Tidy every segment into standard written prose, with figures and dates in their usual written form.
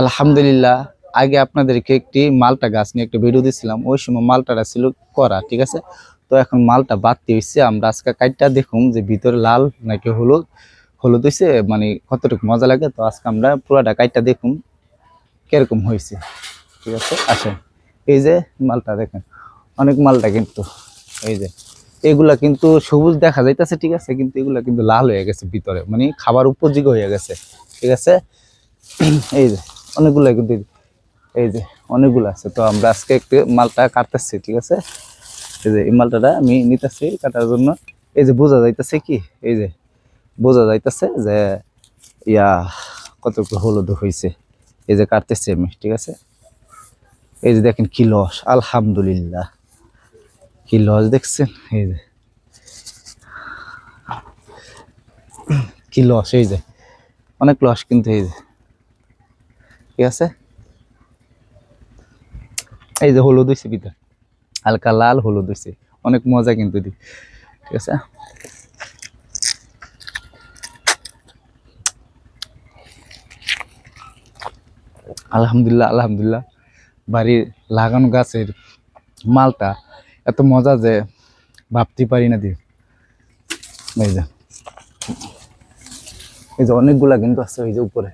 আলহামদুলিল্লাহ। আগে আপনাদেরকে একটি মালটা গাছ নিয়ে একটা ভিডিও দিছিলাম, ওই সময় মালটাটা ছিল করা, ঠিক আছে। তো এখন মালটা বাড়তি হইছে, আমরা আজকে কাইটটা দেখুন যে ভিতরে লাল নাকি হলুদ। হলুদ হইছে মানে কতটুকু মজা লাগে। তো আজকে আমরা পুরাটা কাইটটা দেখুন কিরকম হয়েছে, ঠিক আছে। আসেন, এই যে মালটা দেখেন, অনেক মালটা কিন্তু, এই যে এগুলা কিন্তু সবুজ দেখা যাইতেছে, ঠিক আছে, কিন্তু এগুলা কিন্তু লাল হয়ে গেছে ভিতরে, মানে খাবার উপযোগী হয়ে গেছে, ঠিক আছে। এই যে অনেকগুলা কিন্তু, এই যে অনেকগুলো আছে। তো আমরা আজকে একটু মালটা কাটতেছি, ঠিক আছে। এই যে এই মালটাটা আমি নিতেছি কাটার জন্য। এই যে বোঝা যাইতেছে কি, এই যে বোঝা যাইতেছে যে ইয়া কতটুকু হলুদ হয়েছে। এই যে কাটতেছি আমি, ঠিক আছে। এই যে দেখেন কি লস, আলহামদুলিল্লাহ, কি লস দেখছেন। এই যে কি লস, এই যে অনেক লস কিন্তু, এই যে ঠিক আছে। এই যে হলুদ হয়েছে ভিতরে, হালকা লাল হলুদ হয়েছে, অনেক মজা কিন্তু, ঠিক আছে। আলহামদুলিল্লাহ, আলহামদুলিল্লাহ। বাড়ির লাগানো গাছের মালটা এত মজা যে ভাবতে পারি না দিয়ে। এই যে, এই যে অনেকগুলা কিন্তু আছে, ওই যে উপরে,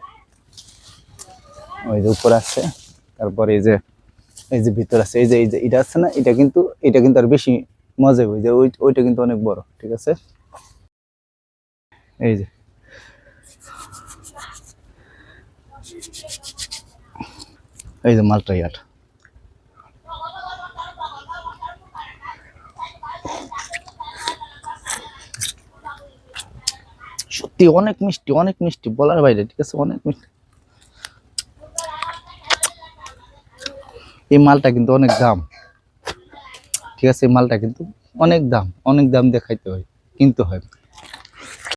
ওই যে উপরে আছে। তারপরে এই যে ভিতরে আছে, এই যে এটা আছে না, এটা কিন্তু আর বেশি মজা, ওই যে ওইটা কিন্তু অনেক বড়, ঠিক আছে। এই যে, এই যে মালটা ইয়ার সত্যি অনেক মিষ্টি, অনেক মিষ্টি, বলার বাইরে, ঠিক আছে, অনেক মিষ্টি। এই মালটা কিন্তু অনেক দাম, ঠিক আছে। এই মালটা কিন্তু অনেক দাম, অনেক দাম দিয়ে খাইতে হয়, কিনতে হয়।